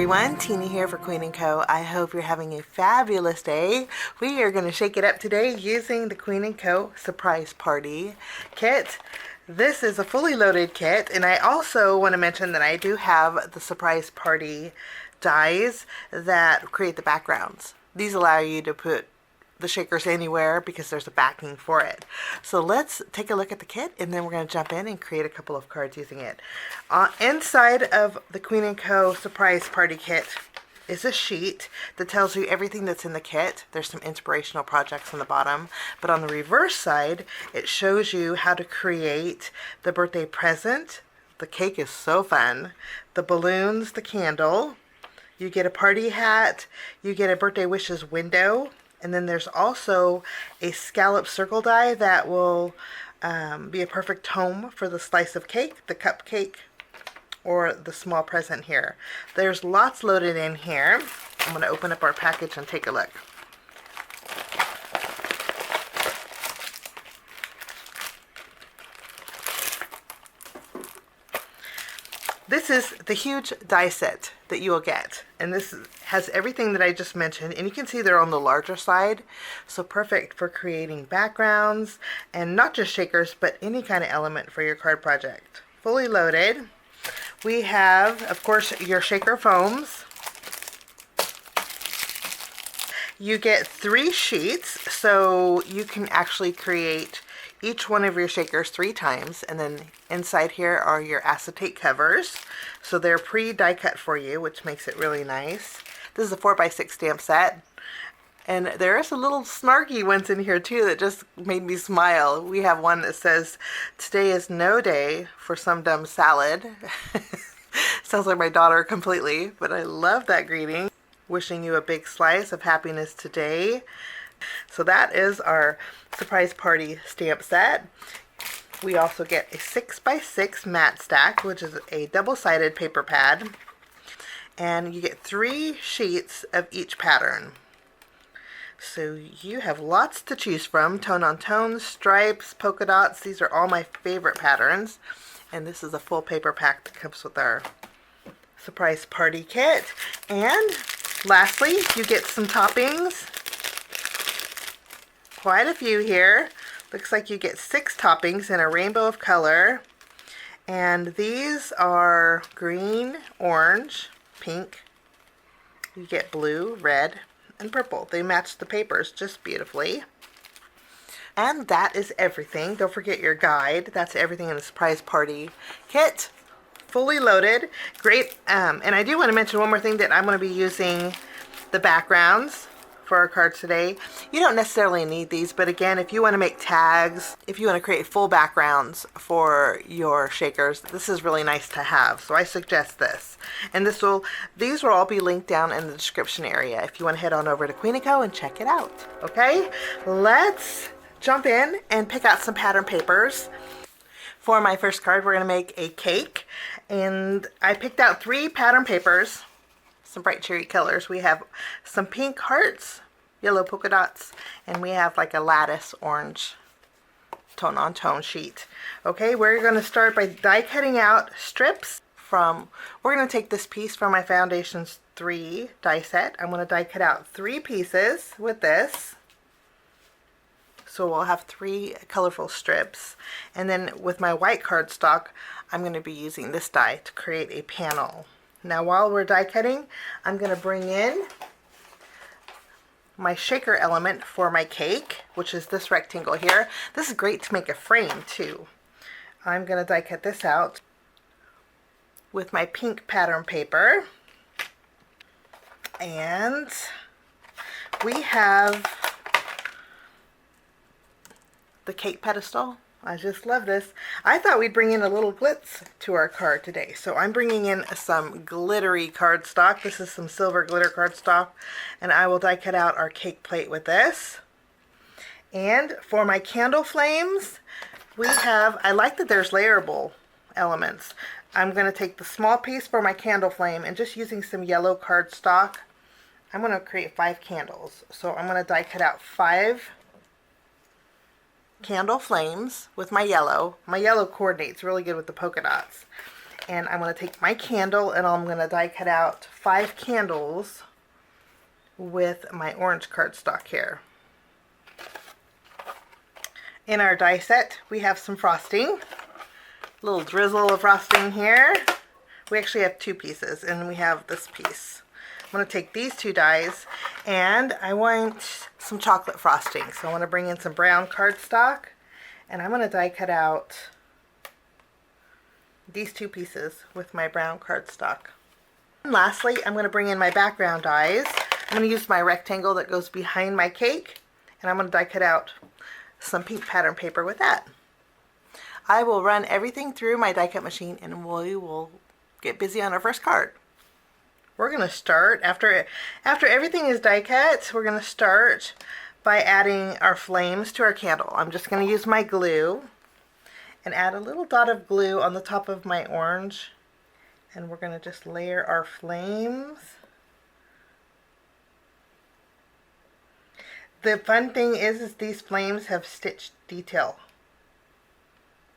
everyone, Tina here for Queen & Co. I hope you're having a fabulous day. We are going to shake it up today using the Queen & Co. Surprise Party kit. This is a fully loaded kit, and I also want to mention that I do have the Surprise Party dies that create the backgrounds. These allow you to put the shakers anywhere because there's a backing for it. So let's take a look at the kit, and then we're going to jump in and create a couple of cards using it. Inside of the Queen & Co. Surprise Party kit is a sheet that tells you everything that's in the kit. There's some inspirational projects on the bottom, but on the reverse side it shows you how to create the birthday present. The cake is so fun. The balloons, the candle. You get a party hat. You get a birthday wishes window. And then there's also a scallop circle die that will be a perfect home for the slice of cake, the cupcake, or the small present here. There's lots loaded in here. I'm going to open up our package and take a look. This is the huge die set that you will get, and this has everything that I just mentioned, and you can see they're on the larger side, so perfect for creating backgrounds and not just shakers but any kind of element for your card project. Fully loaded. We have, of course, your shaker foams. You get 3 sheets, so you can actually create each one of your shakers 3 times, and then inside here are your acetate covers. So they're pre-die cut for you, which makes it really nice. This is a 4x6 stamp set, and there is a little snarky ones in here too that just made me smile. We have one that says, "Today is no day for some dumb salad." Sounds like my daughter completely, but I love that greeting. Wishing you a big slice of happiness today. So that is our Surprise Party stamp set. We also get a 6x6 matte stack, which is a double-sided paper pad. And you get 3 sheets of each pattern. So you have lots to choose from. Tone on tone, stripes, polka dots. These are all my favorite patterns. And this is a full paper pack that comes with our Surprise Party kit. And lastly, you get some toppings. Quite a few here. Looks like you get 6 toppings in a rainbow of color. And these are green, orange, pink. You get blue, red, and purple. They match the papers just beautifully. And that is everything. Don't forget your guide. That's everything in the Surprise Party kit. Fully loaded. Great. And I do want to mention one more thing, that I'm going to be using the backgrounds for our cards today. You don't necessarily need these, but again, if you want to make tags, if you want to create full backgrounds for your shakers, this is really nice to have. So I suggest this. And these will all be linked down in the description area if you want to head on over to Queen & Co. and check it out. Okay, let's jump in and pick out some pattern papers. For my first card, we're going to make a cake, and I picked out 3 pattern papers. Some bright cherry colors. We have some pink hearts, yellow polka dots, and we have like a lattice orange tone on tone sheet. Okay, we're going to start by die cutting out strips from, we're going to take this piece from my Foundations 3 die set. I'm going to die cut out 3 pieces with this. So we'll have 3 colorful strips. And then with my white cardstock, I'm going to be using this die to create a panel. Now while we're die cutting, I'm going to bring in my shaker element for my cake, which is this rectangle here. This is great to make a frame too. I'm going to die cut this out with my pink pattern paper. And we have the cake pedestal. I just love this. I thought we'd bring in a little glitz to our card today. So I'm bringing in some glittery cardstock. This is some silver glitter cardstock. And I will die cut out our cake plate with this. And for my candle flames, we have, I like that there's layerable elements. I'm going to take the small piece for my candle flame, and just using some yellow cardstock, I'm going to create 5 candles. So I'm going to die cut out 5 candle flames with my yellow. My yellow coordinates really good with the polka dots. And I'm going to take my candle and I'm going to die cut out 5 candles with my orange cardstock here. In our die set, we have some frosting. A little drizzle of frosting here. We actually have 2 pieces, and we have this piece. I'm going to take these 2 dies, and I want some chocolate frosting. So I want to bring in some brown cardstock, and I'm going to die cut out these 2 pieces with my brown cardstock. And lastly, I'm going to bring in my background dies. I'm going to use my rectangle that goes behind my cake, and I'm going to die cut out some pink pattern paper with that. I will run everything through my die cut machine and we will get busy on our first card. We're going to start, after everything is die cut, we're going to start by adding our flames to our candle. I'm just going to use my glue and add a little dot of glue on the top of my orange, and we're going to just layer our flames. The fun thing is these flames have stitched detail.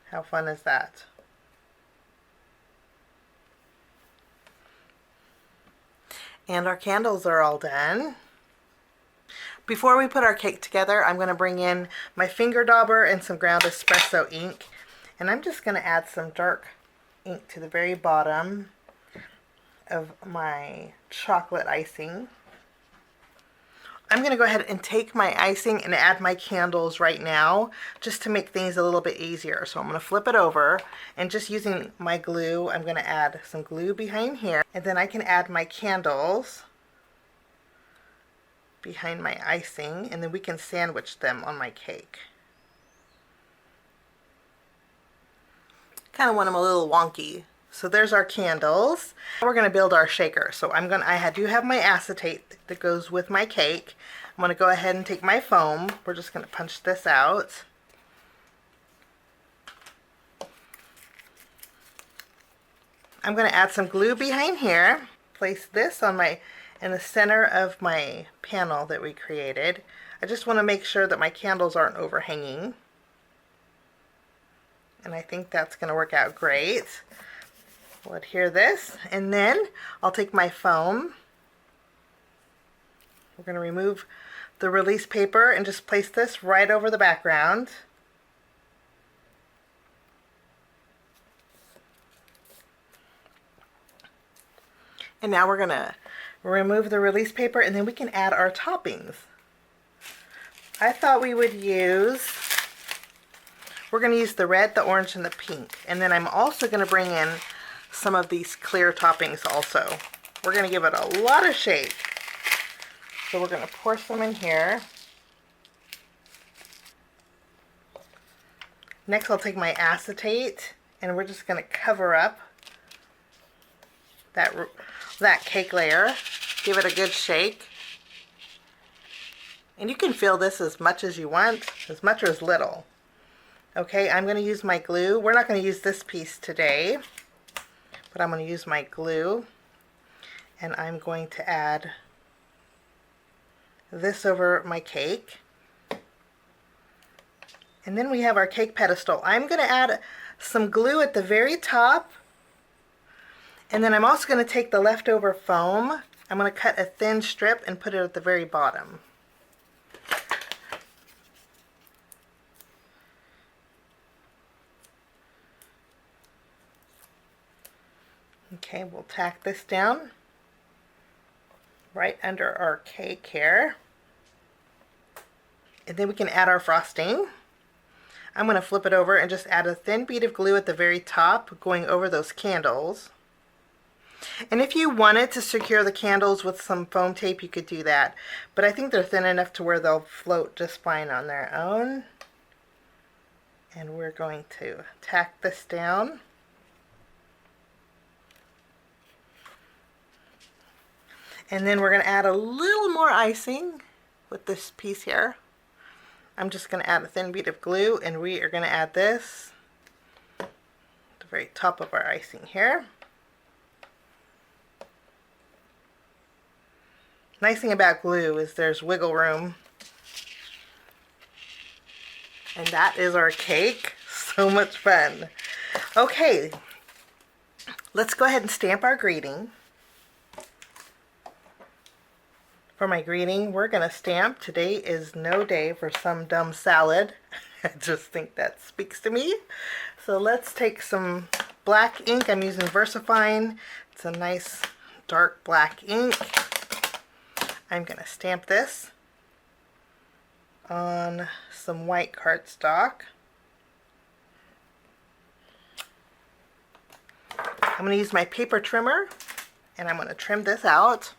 How fun is that? And our candles are all done. Before we put our cake together, I'm going to bring in my finger dauber and some ground espresso ink. And I'm just going to add some dark ink to the very bottom of my chocolate icing. I'm going to go ahead and take my icing and add my candles right now, just to make things a little bit easier. So I'm going to flip it over, and just using my glue, I'm going to add some glue behind here, and then I can add my candles behind my icing, and then we can sandwich them on my cake. Kind of want them a little wonky. So there's our candles. We're going to build our shaker. So I do have my acetate that goes with my cake. I'm going to go ahead and take my foam. We're just going to punch this out. I'm going to add some glue behind here. Place this on in the center of my panel that we created. I just want to make sure that my candles aren't overhanging. And I think that's going to work out great. We'll adhere this, and then I'll take my foam. We're going to remove the release paper and just place this right over the background. And now we're going to remove the release paper, and then we can add our toppings. I thought we would we're going to use the red, the orange, and the pink. And then I'm also going to bring in some of these clear toppings also. We're going to give it a lot of shake. So we're going to pour some in here. Next I'll take my acetate, and we're just going to cover up that cake layer. Give it a good shake. And you can fill this as much as you want, as much or as little. Okay, I'm going to use my glue. We're not going to use this piece today, but I'm going to use my glue, and I'm going to add this over my cake. And then we have our cake pedestal. I'm going to add some glue at the very top, and then I'm also going to take the leftover foam. I'm going to cut a thin strip and put it at the very bottom. Okay, we'll tack this down right under our cake here. And then we can add our frosting. I'm going to flip it over and just add a thin bead of glue at the very top, going over those candles. And if you wanted to secure the candles with some foam tape, you could do that. But I think they're thin enough to where they'll float just fine on their own. And we're going to tack this down. And then we're going to add a little more icing with this piece here. I'm just going to add a thin bead of glue, and we are going to add this at the very top of our icing here. Nice thing about glue is there's wiggle room. And that is our cake. So much fun. Okay, Let's go ahead and stamp our greeting. For my greeting, we're going to stamp, "Today is no day for some dumb salad." I just think that speaks to me. So let's take some black ink. I'm using VersaFine. It's a nice dark black ink. I'm going to stamp this on some white cardstock. I'm going to use my paper trimmer, and I'm going to trim this out.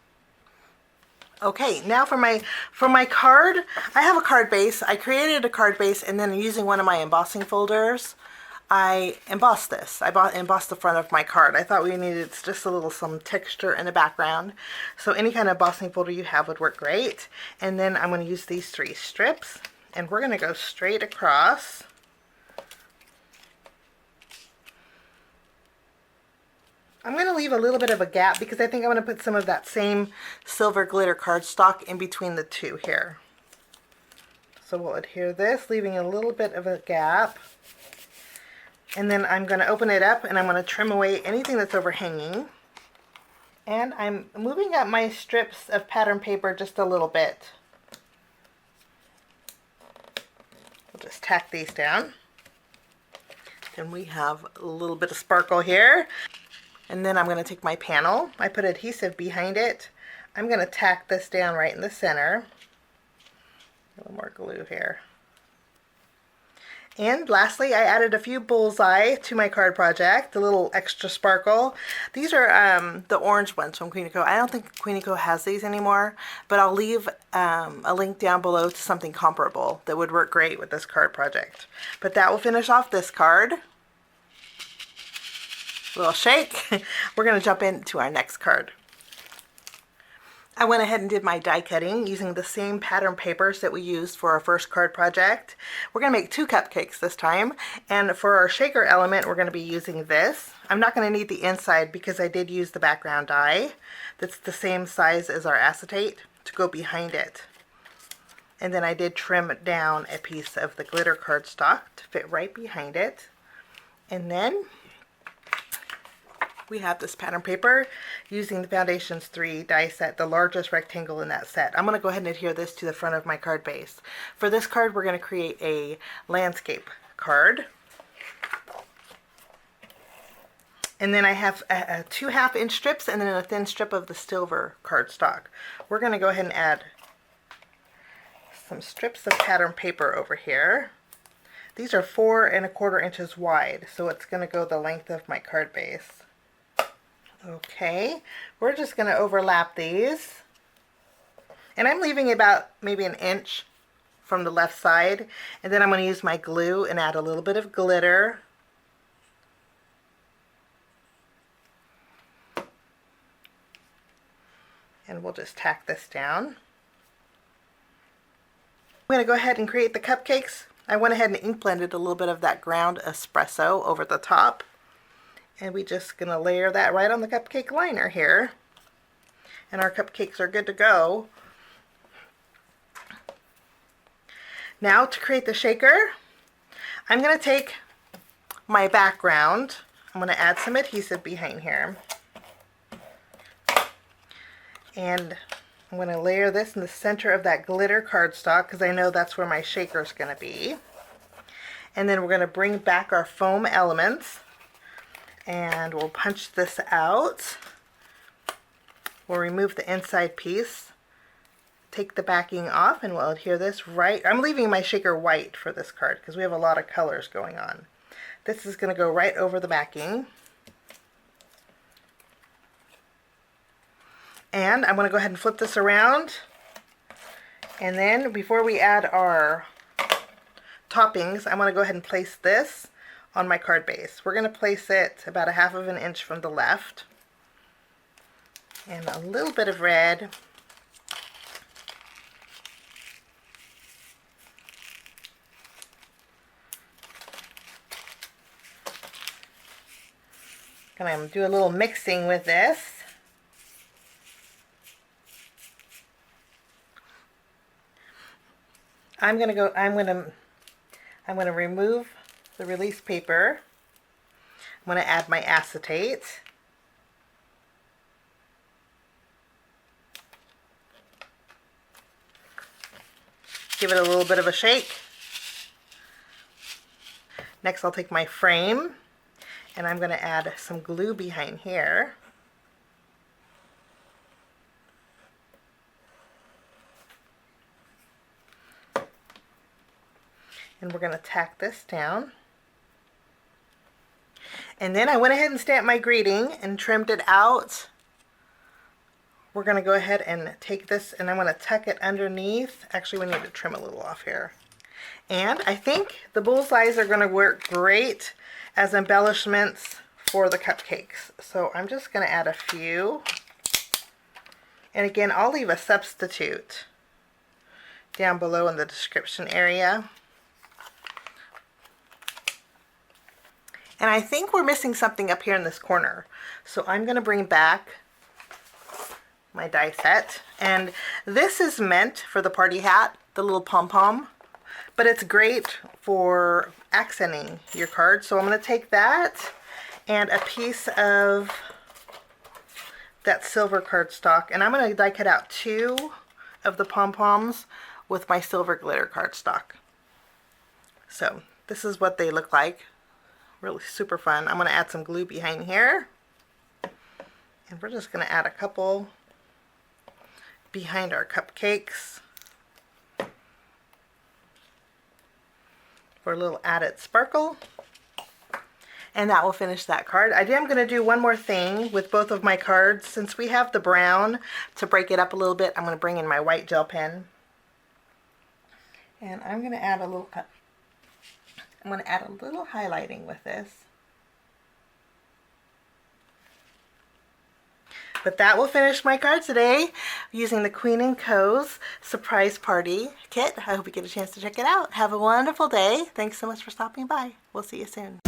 Okay, now for my card, I have a card base. I created a card base, and then using one of my embossing folders, I embossed this. I embossed the front of my card. I thought we needed just a little some texture in the background. So any kind of embossing folder you have would work great. And then I'm going to use these 3 strips, and we're going to go straight across. I'm going to leave a little bit of a gap because I think I'm going to put some of that same silver glitter cardstock in between the 2 here. So we'll adhere this, leaving a little bit of a gap. And then I'm going to open it up, and I'm going to trim away anything that's overhanging. And I'm moving up my strips of pattern paper just a little bit. We'll just tack these down. And we have a little bit of sparkle here. And then I'm going to take my panel. I put adhesive behind it. I'm going to tack this down right in the center. A little more glue here. And lastly, I added a few bullseye to my card project, a little extra sparkle. These are the orange ones from Queen & Co. I don't think Queen & Co. has these anymore, but I'll leave a link down below to something comparable that would work great with this card project. But that will finish off this card. A little shake. We're going to jump into our next card. I went ahead and did my die cutting using the same pattern papers that we used for our first card project. We're going to make 2 cupcakes this time, and for our shaker element we're going to be using this. I'm not going to need the inside because I did use the background die that's the same size as our acetate to go behind it. And then I did trim down a piece of the glitter cardstock to fit right behind it. And then we have this pattern paper using the Foundations 3 die set, the largest rectangle in that set. I'm going to go ahead and adhere this to the front of my card base. For this card, we're going to create a landscape card. And then I have 2 half-inch strips and then a thin strip of the silver cardstock. We're going to go ahead and add some strips of pattern paper over here. These are 4 1/4 inches wide, so it's going to go the length of my card base. Okay, we're just going to overlap these, and I'm leaving about maybe 1 inch from the left side, and then I'm going to use my glue and add a little bit of glitter. And we'll just tack this down. I'm going to go ahead and create the cupcakes. I went ahead and ink blended a little bit of that ground espresso over the top. And we're just going to layer that right on the cupcake liner here. And our cupcakes are good to go. Now to create the shaker, I'm going to take my background. I'm going to add some adhesive behind here. And I'm going to layer this in the center of that glitter cardstock because I know that's where my shaker is going to be. And then we're going to bring back our foam elements. And we'll punch this out. We'll remove the inside piece, take the backing off, and we'll adhere this right. I'm leaving my shaker white for this card because we have a lot of colors going on. This is going to go right over the backing. And I'm going to go ahead and flip this around. And then before we add our toppings, I'm going to go ahead and place this on my card base. We're going to place it about 1/2 inch from the left. And a little bit of red. Gonna do a little mixing with this. I'm gonna remove the release paper. I'm going to add my acetate. Give it a little bit of a shake. Next, I'll take my frame and I'm going to add some glue behind here. And we're going to tack this down. And then I went ahead and stamped my greeting and trimmed it out. We're going to go ahead and take this and I'm going to tuck it underneath. Actually, we need to trim a little off here. And I think the bullseyes are going to work great as embellishments for the cupcakes. So I'm just going to add a few. And again, I'll leave a substitute down below in the description area. And I think we're missing something up here in this corner. So I'm going to bring back my die set. And this is meant for the party hat, the little pom-pom. But it's great for accenting your card. So I'm going to take that and a piece of that silver cardstock. And I'm going to die cut out 2 of the pom-poms with my silver glitter cardstock. So this is what they look like. Really super fun. I'm going to add some glue behind here. And we're just going to add a couple behind our cupcakes for a little added sparkle. And that will finish that card. I am going to do one more thing with both of my cards. Since we have the brown, to break it up a little bit, I'm going to bring in my white gel pen. And I'm going to add a little highlighting with this. But that will finish my card today using the Queen & Co.'s Surprise Party Kit. I hope you get a chance to check it out. Have a wonderful day. Thanks so much for stopping by. We'll see you soon.